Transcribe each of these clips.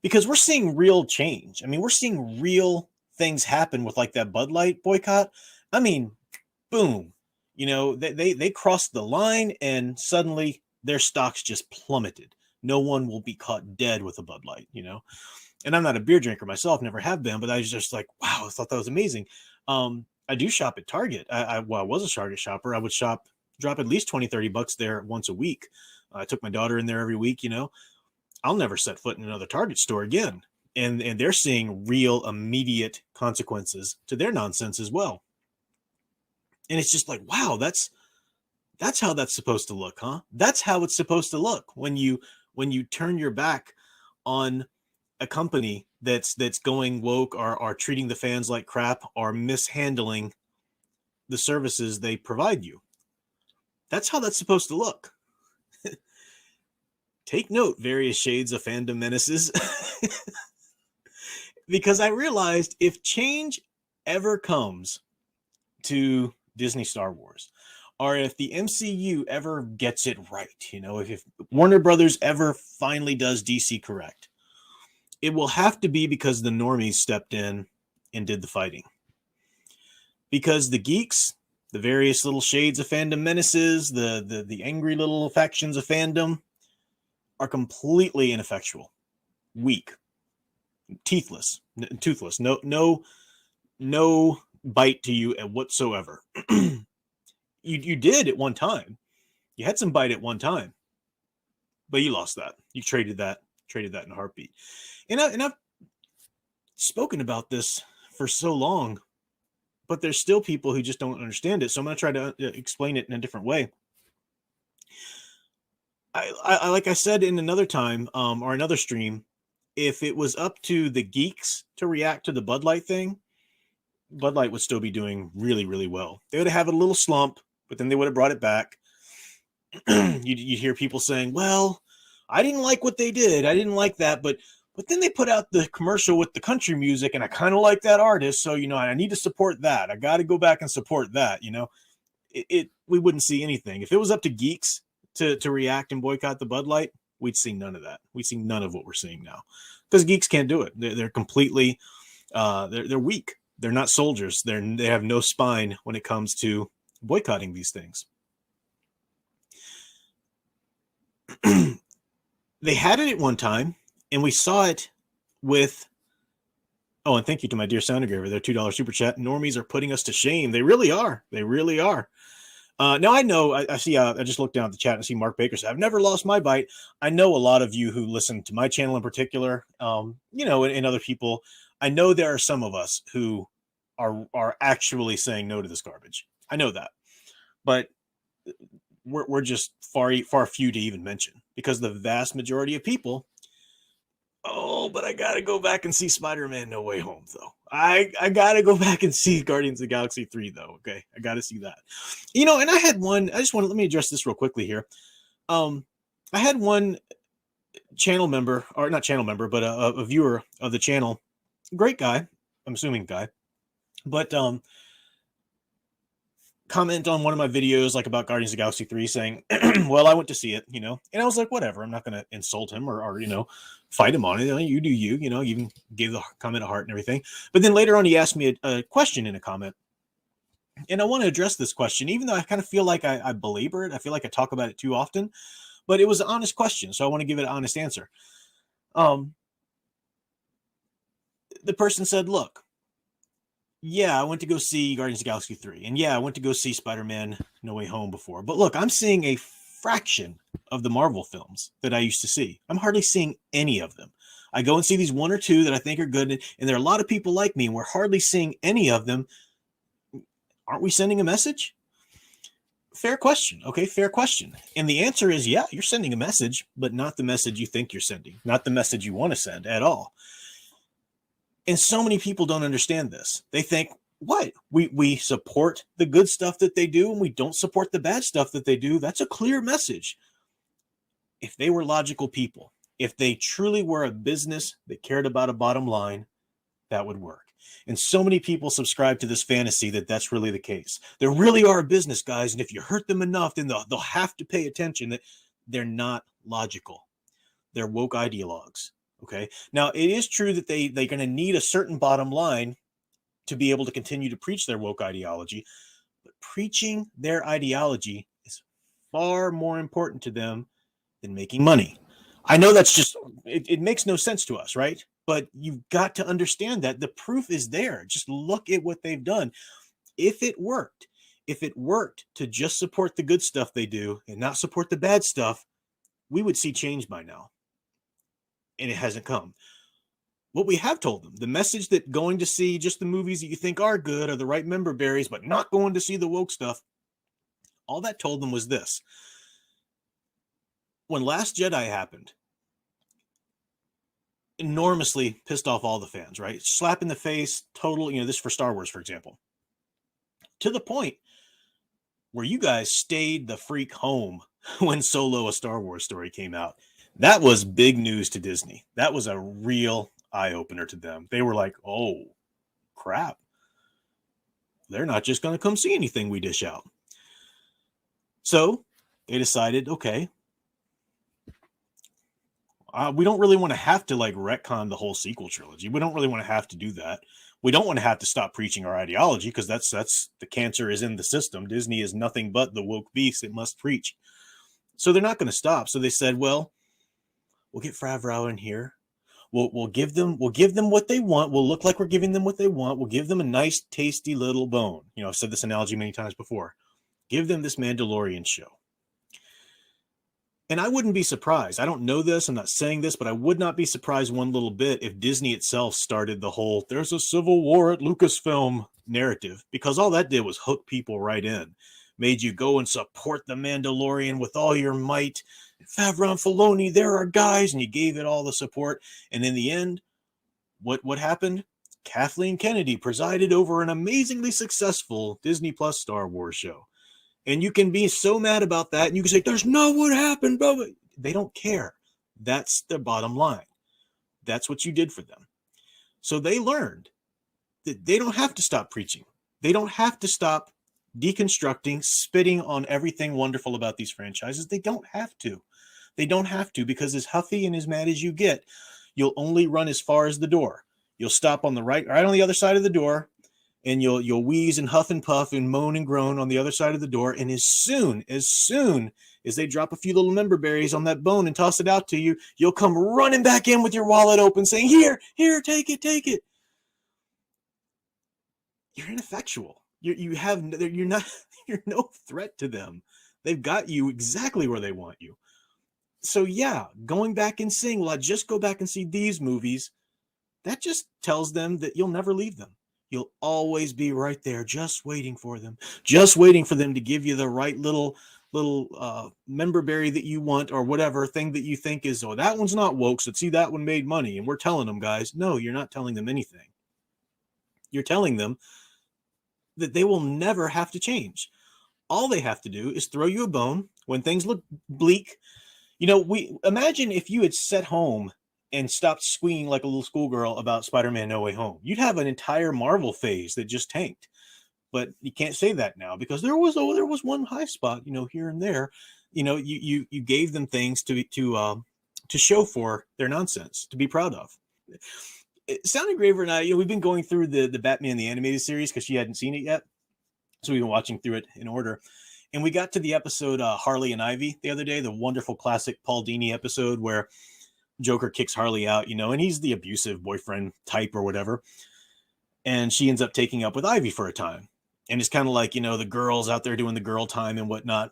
because we're seeing real change. I mean, we're seeing real things happen with like that Bud Light boycott. I mean, boom, they crossed the line and suddenly their stocks just plummeted. No one will be caught dead with a Bud Light. And I'm not a beer drinker myself, never have been, but I was just like, wow, I thought that was amazing. I do shop at Target. I was a Target shopper. I would drop at least 20, $30 there once a week. I took my daughter in there every week. I'll never set foot in another Target store again. And they're seeing real immediate consequences to their nonsense as well. And it's just like, wow, that's how that's supposed to look, huh? That's how it's supposed to look when you turn your back on a company that's going woke, or treating the fans like crap, or mishandling the services they provide you. That's how that's supposed to look. Take note, various shades of fandom menaces. Because I realized if change ever comes to Disney Star Wars, or if the MCU ever gets it right, if Warner Brothers ever finally does DC correct, it will have to be because the Normies stepped in and did the fighting. Because the geeks, the various little shades of fandom menaces, the angry little factions of fandom are completely ineffectual, weak, toothless, no bite to you whatsoever. You did at one time. You had some bite at one time, but you lost that. You traded that in a heartbeat. And I've spoken about this for so long, but there's still people who just don't understand it. So I'm going to try to explain it in a different way. I like I said in another time, or another stream, if it was up to the geeks to react to the Bud Light thing, Bud Light would still be doing really, really well. They would have a little slump, but then they would have brought it back. You'd hear people saying, well, I didn't like what they did. I didn't like that, but then they put out the commercial with the country music, and I kind of like that artist. So, I need to support that. I got to go back and support that. We wouldn't see anything. If it was up to geeks to react and boycott the Bud Light, we'd see none of that. We'd see none of what we're seeing now, because geeks can't do it. They're completely, they're weak. They're not soldiers. They have no spine when it comes to boycotting these things. They had it at one time, and we saw it with, oh, and thank you to my dear Soundagraver, their $2 super chat. Normies are putting us to shame. They really are. They really are. Now I know, I see, I just looked down at the chat and see Mark Baker said, I've never lost my bite. I know a lot of you who listen to my channel in particular, and other people, I know there are some of us who are actually saying no to this garbage. I know that, but we're just far few to even mention, because the vast majority of people, oh, but I gotta go back and see Spider-Man No Way Home, though. I gotta go back and see Guardians of the Galaxy 3, though. Okay, I gotta see that. And I had one. Let me address this real quickly here. I had one channel member, or not channel member, but a viewer of the channel, great guy, I'm assuming guy, but comment on one of my videos, like about Guardians of the Galaxy 3, saying, well, I went to see it, and I was like, whatever, I'm not going to insult him or fight him on it. You do you, you even gave the comment a heart and everything. But then later on, he asked me a question in a comment. And I want to address this question, even though I kind of feel like I belabor it. I feel like I talk about it too often, but it was an honest question. So I want to give it an honest answer. The person said, look, yeah, I went to go see Guardians of the Galaxy 3. And yeah, I went to go see Spider-Man No Way Home before. But look, I'm seeing a fraction of the Marvel films that I used to see. I'm hardly seeing any of them. I go and see these one or two that I think are good. And there are a lot of people like me, and we're hardly seeing any of them. Aren't we sending a message? Fair question. Okay, fair question. And the answer is, yeah, you're sending a message, but not the message you think you're sending. Not the message you want to send at all. And so many people don't understand this. They think, what? We support the good stuff that they do, and we don't support the bad stuff that they do. That's a clear message. If they were logical people, if they truly were a business that cared about a bottom line, that would work. And so many people subscribe to this fantasy that that's really the case. They really are a business, guys, and if you hurt them enough, then they'll have to pay attention. That they're not logical. They're woke ideologues. Okay. Now, it is true that they're going to need a certain bottom line to be able to continue to preach their woke ideology, but preaching their ideology is far more important to them than making money. I know that's just, it makes no sense to us, right? But you've got to understand that the proof is there. Just look at what they've done. If it worked, to just support the good stuff they do and not support the bad stuff, we would see change by now. And it hasn't come. What we have told them, the message that going to see just the movies that you think are good are the right member berries, but not going to see the woke stuff, all that told them was this. When Last Jedi happened, enormously pissed off all the fans, right? Slap in the face, total, this for Star Wars, for example. To the point where you guys stayed the freak home when Solo, a Star Wars story, came out. That was big news to Disney. That was a real eye-opener to them. They were like, oh, crap. They're not just going to come see anything we dish out. So they decided, okay, we don't really want to have to retcon the whole sequel trilogy. We don't really want to have to do that. We don't want to have to stop preaching our ideology because that's the cancer is in the system. Disney is nothing but the woke beast it must preach. So they're not going to stop. So they said, well, we'll get Favreau in here. We'll give them what they want. We'll look like we're giving them what they want. We'll give them a nice, tasty little bone. I've said this analogy many times before. Give them this Mandalorian show. And I wouldn't be surprised. I don't know this. I'm not saying this, but I would not be surprised one little bit if Disney itself started the whole "there's a civil war at Lucasfilm" narrative, because all that did was hook people right in. Made you go and support the Mandalorian with all your might. Favreau and Filoni, they're our guys, and you gave it all the support. And in the end, what happened? Kathleen Kennedy presided over an amazingly successful Disney Plus Star Wars show. And you can be so mad about that, and you can say, there's not what happened, blah, blah. They don't care. That's the bottom line. That's what you did for them. So they learned that they don't have to stop preaching. They don't have to stop deconstructing, spitting on everything wonderful about these franchises. They don't have to. They don't have to, because as huffy and as mad as you get, you'll only run as far as the door. You'll stop on the right on the other side of the door, and you'll wheeze and huff and puff and moan and groan on the other side of the door. And as soon as they drop a few little member berries on that bone and toss it out to you, you'll come running back in with your wallet open saying, here, take it. You're ineffectual. You're no threat to them. They've got you exactly where they want you. So yeah, going back and saying, well, I just go back and see these movies, that just tells them that you'll never leave them. You'll always be right there, just waiting for them to give you the right little member berry that you want, or whatever thing that you think is, oh, that one's not woke, so see, that one made money. And we're telling them, guys, no, you're not telling them anything. You're telling them that they will never have to change. All they have to do is throw you a bone when things look bleak. We imagine if you had sat home and stopped squealing like a little schoolgirl about Spider-Man No Way Home. You'd have an entire Marvel phase that just tanked. But you can't say that now, because there was one high spot, here and there. You gave them things to show for their nonsense, to be proud of. Sound Engraver and I, we've been going through the Batman the Animated Series because she hadn't seen it yet. So we've been watching through it in order. And we got to the episode Harley and Ivy the other day, the wonderful classic Paul Dini episode where Joker kicks Harley out, and he's the abusive boyfriend type or whatever. And she ends up taking up with Ivy for a time. And it's kind of like, the girls out there doing the girl time and whatnot.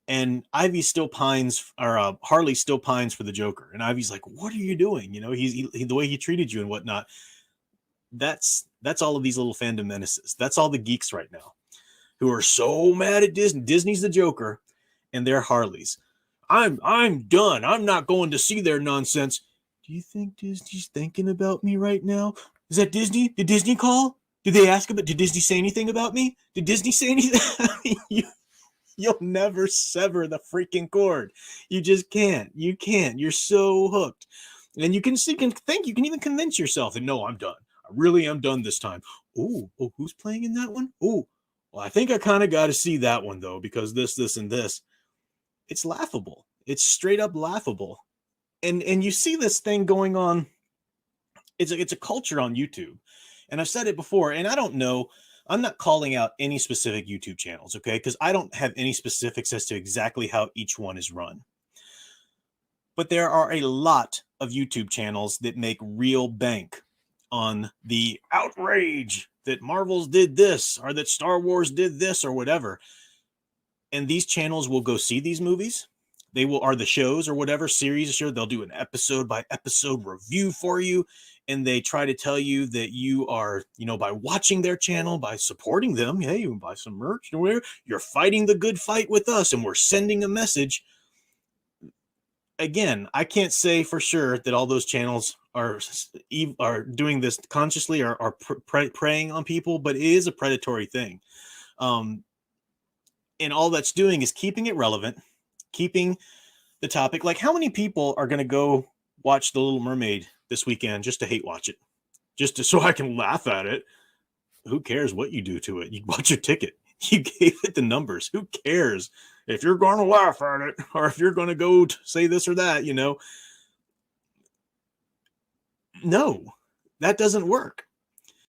And Ivy still pines, or Harley still pines for the Joker. And Ivy's like, what are you doing? He's the way he treated you and whatnot. That's all of these little fandom menaces. That's all the geeks right now who are so mad at Disney. Disney's the Joker and they're Harleys. I'm done. I'm not going to see their nonsense. Do you think Disney's thinking about me right now? Is that Disney? Did Disney call? Did they ask about? Did Disney say anything about me? Did Disney say anything? You'll never sever the freaking cord. You just can't. You can't. You're so hooked. And you can even convince yourself that, no, I'm done. I really am done this time. Oh, who's playing in that one? Oh, well, I think I kind of got to see that one, though, because this, and this. It's laughable. It's straight up laughable. And you see this thing going on it's a culture on YouTube. And I've said it before, and I don't know, I'm not calling out any specific YouTube channels, okay? Because I don't have any specifics as to exactly how each one is run. But there are a lot of YouTube channels that make real bank on the outrage that Marvel's did this or that Star Wars did this or whatever. And these channels will go see these movies. They will, are the shows or whatever series show, they'll do an episode by episode review for you. And they try to tell you that you are, you know, by watching their channel, by supporting them, hey, you buy some merch, you're fighting the good fight with us and we're sending a message. Again, I can't say for sure that all those channels are doing this consciously or are preying on people, but it is a predatory thing. And all that's doing is keeping it relevant, keeping the topic. Like, how many people are going to go watch The Little Mermaid this weekend just to hate watch it, just to, so I can laugh at it? Who cares what you do to it? You bought your ticket. You gave it the numbers. Who cares if you're going to laugh at it or if you're going to go say this or that, you know? No, that doesn't work.